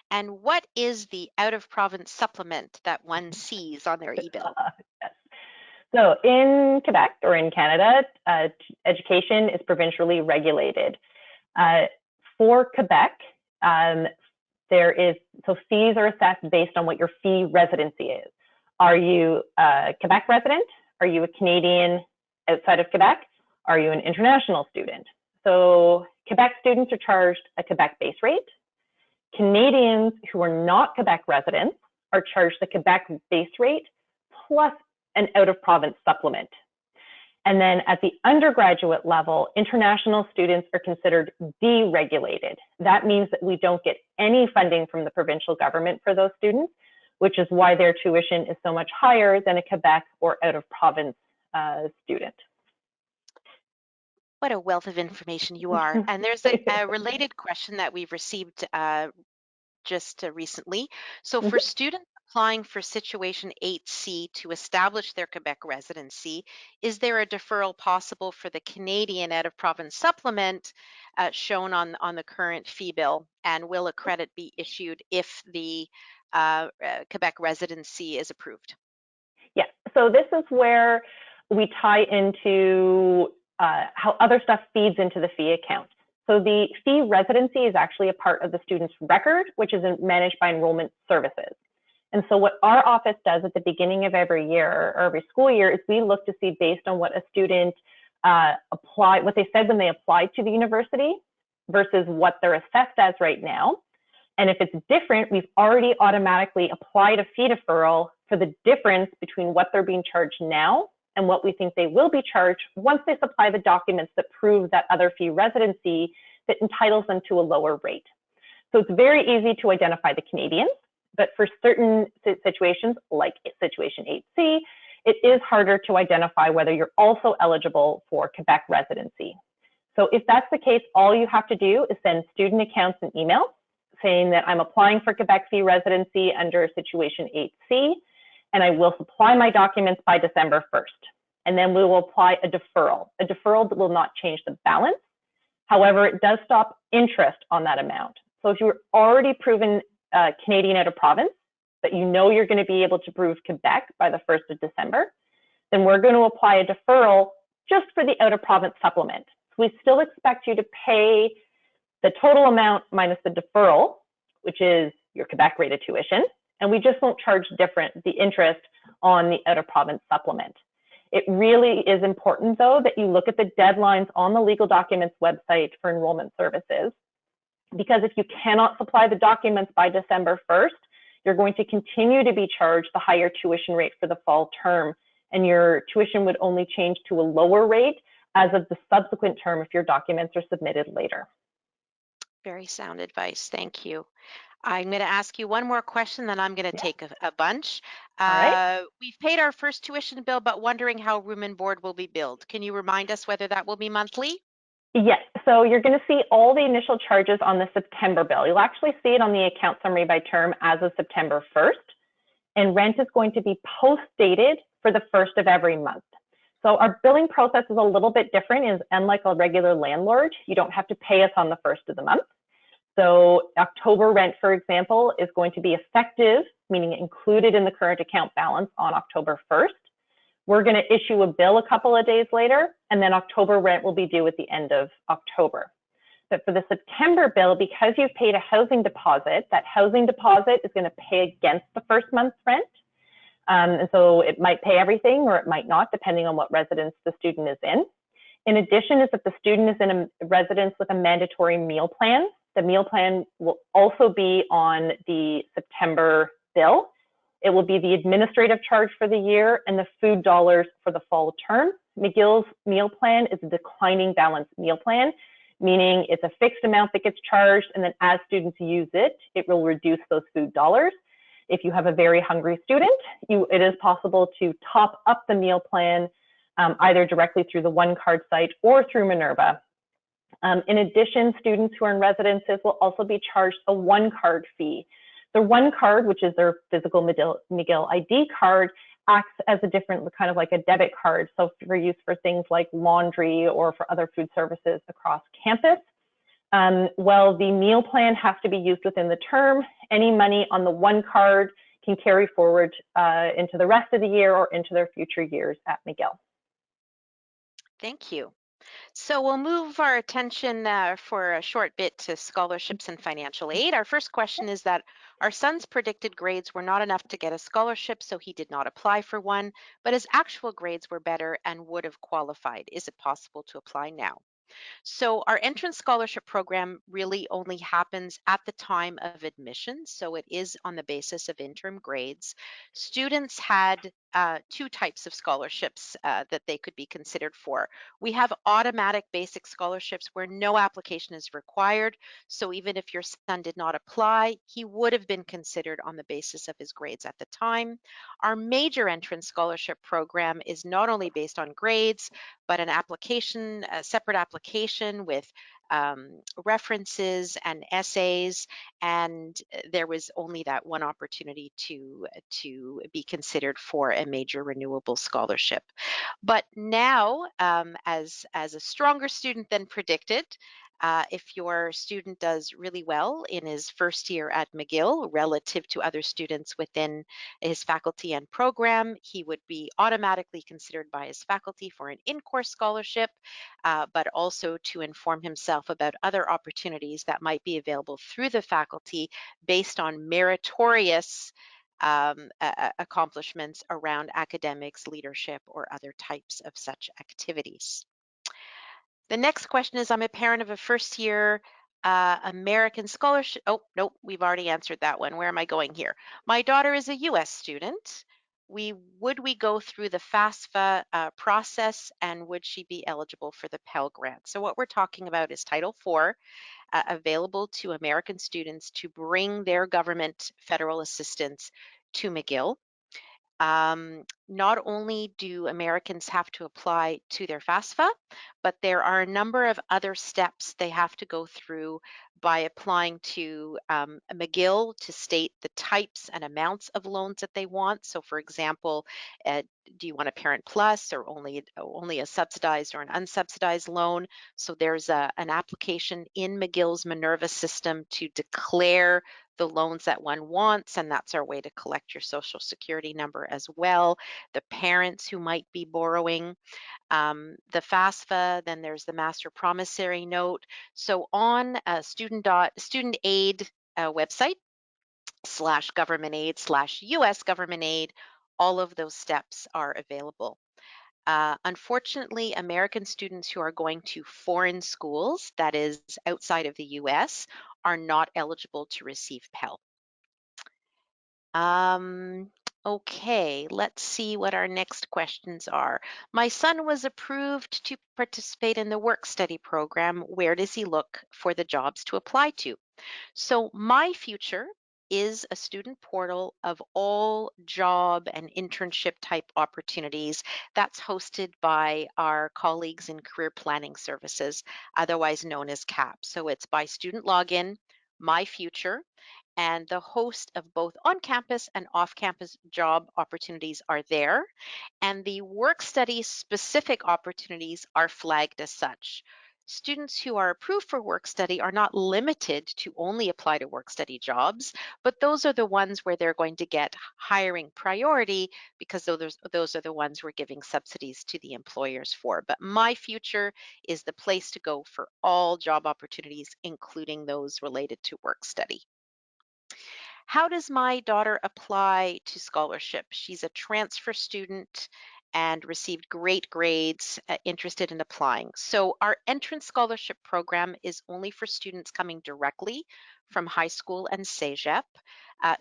A: And what is the out-of-province supplement that one sees on their e-bill?
B: Yes. So in Quebec or in Canada, education is provincially regulated. For Quebec, so fees are assessed based on what your fee residency is. Are you a Quebec resident? Are you a Canadian outside of Quebec? Are you an international student? So Quebec students are charged a Quebec base rate. Canadians who are not Quebec residents are charged the Quebec base rate plus an out-of-province supplement. And then at the undergraduate level, international students are considered deregulated. That means that we don't get any funding from the provincial government for those students, which is why their tuition is so much higher than a Quebec or out-of-province student.
A: What a wealth of information you are. And there's a related question that we've received just recently. So for students applying for Situation 8C to establish their Quebec residency, is there a deferral possible for the Canadian out-of-province supplement shown on the current fee bill? And will a credit be issued if the Quebec residency is approved?
B: Yeah, so this is where we tie into how other stuff feeds into the fee account. So the fee residency is actually a part of the student's record, which is managed by enrollment services. And so what our office does at the beginning of every year or every school year is we look to see based on what a student what they said when they applied to the university versus what they're assessed as right now. And if it's different, we've already automatically applied a fee deferral for the difference between what they're being charged now and what we think they will be charged once they supply the documents that prove that other fee residency that entitles them to a lower rate. So it's very easy to identify the Canadians, but for certain situations, like Situation 8C, it is harder to identify whether you're also eligible for Quebec residency. So if that's the case, all you have to do is send student accounts an email saying that I'm applying for Quebec fee residency under Situation 8C, and I will supply my documents by December 1st. And then we will apply a deferral. A deferral will not change the balance. However, it does stop interest on that amount. So if you're already proven Canadian out of province, but you know you're going to be able to prove Quebec by the 1st of December, then we're going to apply a deferral just for the out of province supplement. So we still expect you to pay the total amount minus the deferral, which is your Quebec rate of tuition, and we just won't charge the interest on the out-of-province supplement. It really is important, though, that you look at the deadlines on the legal documents website for enrollment services, because if you cannot supply the documents by December 1st, you're going to continue to be charged the higher tuition rate for the fall term, and your tuition would only change to a lower rate as of the subsequent term if your documents are submitted later.
A: Very sound advice. Thank you. I'm going to ask you one more question, then I'm going to
B: Yeah.
A: take a bunch.
B: All right.
A: We've paid our first tuition bill, but wondering how room and board will be billed. Can you remind us whether that will be monthly?
B: Yes. So you're going to see all the initial charges on the September bill. You'll actually see it on the account summary by term as of September 1st. And rent is going to be post dated for the first of every month. So our billing process is a little bit different. Is unlike a regular landlord, you don't have to pay us on the first of the month. So October rent, for example, is going to be effective, meaning included in the current account balance on October 1st. We're going to issue a bill a couple of days later, and then October rent will be due at the end of October. But for the September bill, because you've paid a housing deposit, that housing deposit is going to pay against the first month's rent. And so it might pay everything or it might not, depending on what residence the student is in. In addition, is if the student is in a residence with a mandatory meal plan, the meal plan will also be on the September bill. It will be the administrative charge for the year and the food dollars for the fall term. McGill's meal plan is a declining balance meal plan, meaning it's a fixed amount that gets charged, and then as students use it, it will reduce those food dollars. If you have a very hungry student, it is possible to top up the meal plan either directly through the One Card site or through Minerva. In addition, students who are in residences will also be charged a One Card fee. The One Card, which is their physical McGill ID card, acts as a different kind of like a debit card, so for use for things like laundry or for other food services across campus. Well, the meal plan has to be used within the term. Any money on the One Card can carry forward into the rest of the year or into their future years at McGill.
A: Thank you. So we'll move our attention for a short bit to scholarships and financial aid. Our first question is that our son's predicted grades were not enough to get a scholarship, so he did not apply for one, but his actual grades were better and would have qualified. Is it possible to apply now? So our entrance scholarship program really only happens at the time of admission. So it is on the basis of interim grades. Students had two types of scholarships that they could be considered for. We have automatic basic scholarships where no application is required. So even if your son did not apply, he would have been considered on the basis of his grades at the time. Our major entrance scholarship program is not only based on grades, but an application, a separate application with references and essays, and there was only that one opportunity to be considered for a major renewable scholarship. But now, as a stronger student than predicted, if your student does really well in his first year at McGill relative to other students within his faculty and program, he would be automatically considered by his faculty for an in-course scholarship, but also to inform himself about other opportunities that might be available through the faculty based on meritorious accomplishments around academics, leadership, or other types of such activities. The next question is, I'm a parent of a first year American scholarship. Oh, nope, we've already answered that one. Where am I going here? My daughter is a US student. Would we go through the FAFSA process, and would she be eligible for the Pell Grant? So what we're talking about is Title IV, available to American students to bring their government federal assistance to McGill. Not only do Americans have to apply to their FAFSA, but there are a number of other steps they have to go through by applying to McGill to state the types and amounts of loans that they want. So, for example, do you want a Parent Plus or only a subsidized or an unsubsidized loan? So there's an application in McGill's Minerva system to declare the loans that one wants, and that's our way to collect your social security number as well. The parents who might be borrowing, the FAFSA, then there's the master promissory note. So on student aid website /government aid /US government aid, all of those steps are available. Unfortunately, American students who are going to foreign schools, that is outside of the US, are not eligible to receive Pell. Um, okay, let's see what our next questions are. My son was approved to participate in the work study program. Where does he look for the jobs to apply to? So My Future is a student portal of all job and internship type opportunities that's hosted by our colleagues in Career Planning Services, otherwise known as CAP. So it's by student login, My Future, and the host of both on-campus and off-campus job opportunities are there, and the work study specific opportunities are flagged as such. Students who are approved for work study are not limited to only apply to work study jobs, but those are the ones where they're going to get hiring priority because those are the ones we're giving subsidies to the employers for. But My Future is the place to go for all job opportunities, including those related to work study. How does my daughter apply to scholarship? She's a transfer student and received great grades, interested in applying. So, our entrance scholarship program is only for students coming directly from high school and CEGEP.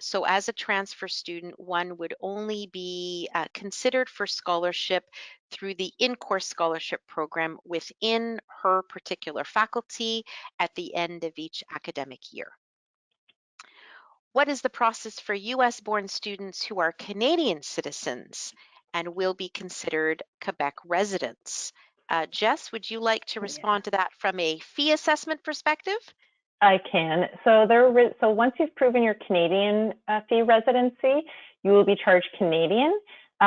A: So, as a transfer student, one would only be considered for scholarship through the in course scholarship program within her particular faculty at the end of each academic year. What is the process for US born students who are Canadian citizens and will be considered Quebec residents? Jess, would you like to
B: Yeah.
A: respond to that from a fee assessment perspective?
B: I can. So once you've proven your Canadian fee residency, you will be charged Canadian.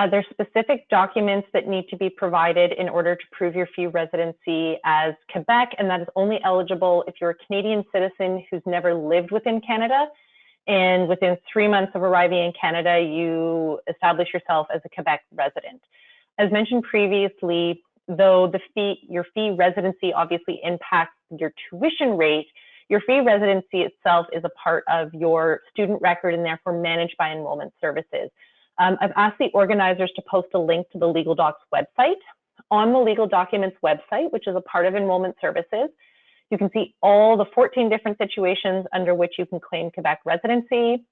B: There's specific documents that need to be provided in order to prove your fee residency as Quebec, and that is only eligible if you're a Canadian citizen who's never lived within Canada. And within 3 months of arriving in Canada, you establish yourself as a Quebec resident. As mentioned previously, though your fee residency obviously impacts your tuition rate, your fee residency itself is a part of your student record and therefore managed by enrollment services. I've asked the organizers to post a link to the Legal Docs website. On the Legal Documents website, which is a part of enrollment services, you can see all the 14 different situations under which you can claim Quebec residency.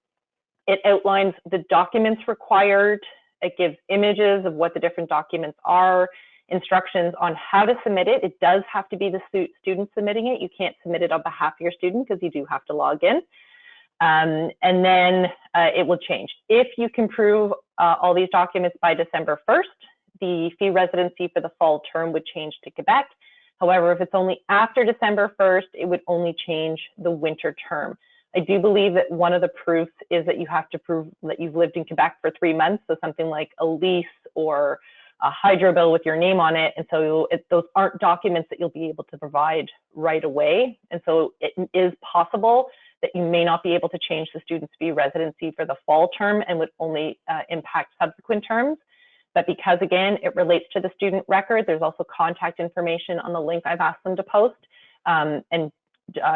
B: It outlines the documents required. It gives images of what the different documents are, instructions on how to submit it. It does have to be the student submitting it. You can't submit it on behalf of your student because you do have to log in. And then it will change. If you can prove all these documents by December 1st, the fee residency for the fall term would change to Quebec. However, if it's only after December 1st, it would only change the winter term. I do believe that one of the proofs is that you have to prove that you've lived in Quebec for 3 months, so something like a lease or a hydro bill with your name on it. And so those aren't documents that you'll be able to provide right away. And so it is possible that you may not be able to change the student's fee residency for the fall term and would only impact subsequent terms. But because, again, it relates to the student record, there's also contact information on the link I've asked them to post, and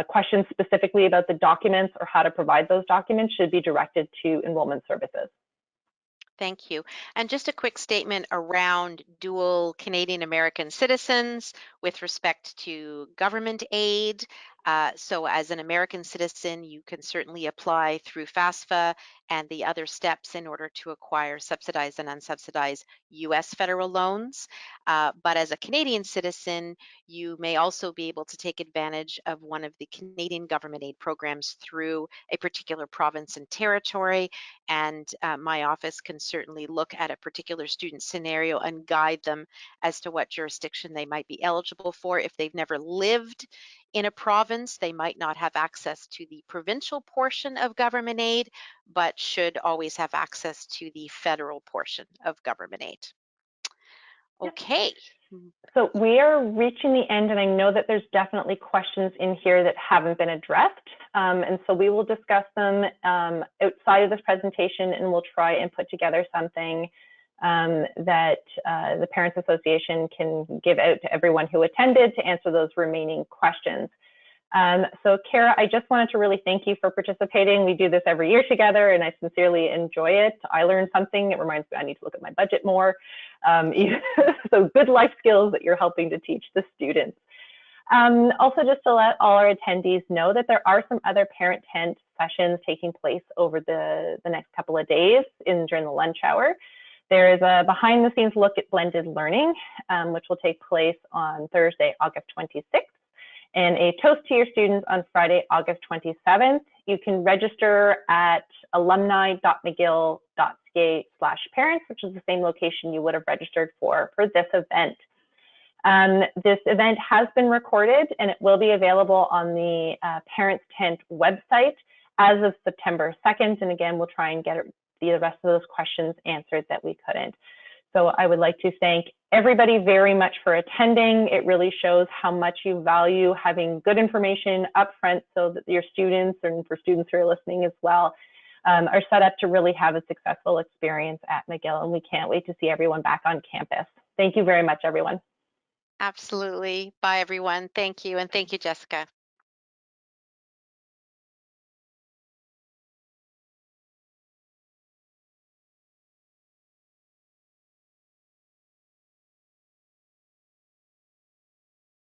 B: questions specifically about the documents or how to provide those documents should be directed to enrollment services.
A: Thank you. And just a quick statement around dual Canadian American citizens with respect to government aid. So as an American citizen, you can certainly apply through FAFSA and the other steps in order to acquire subsidized and unsubsidized US federal loans. But as a Canadian citizen, you may also be able to take advantage of one of the Canadian government aid programs through a particular province and territory. And my office can certainly look at a particular student scenario and guide them as to what jurisdiction they might be eligible for. If they've never lived in a province, they might not have access to the provincial portion of government aid, but should always have access to the federal portion of government aid. Okay.
B: So we are reaching the end, and I know that there's definitely questions in here that haven't been addressed. And so we will discuss them outside of this presentation, and we'll try and put together something that the Parents Association can give out to everyone who attended to answer those remaining questions. So Kara, I just wanted to really thank you for participating. We do this every year together and I sincerely enjoy it. I learned something. It reminds me I need to look at my budget more. So good life skills that you're helping to teach the students. Also, just to let all our attendees know that there are some other parent tent sessions taking place over the next couple of days during the lunch hour. There is a behind the scenes look at blended learning, which will take place on Thursday, August 26th. and a toast to your students on Friday, August 27th. You can register at alumni.mcgill.ca/parents, which is the same location you would have registered for this event. This event has been recorded and it will be available on the Parents Tent website as of September 2nd. And again, we'll try and get the rest of those questions answered that we couldn't. So I would like to thank everybody very much for attending. It really shows how much you value having good information upfront so that your students, and for students who are listening as well, are set up to really have a successful experience at McGill. And we can't wait to see everyone back on campus. Thank you very much, everyone.
A: Absolutely. Bye, everyone. Thank you. And thank you, Jessica.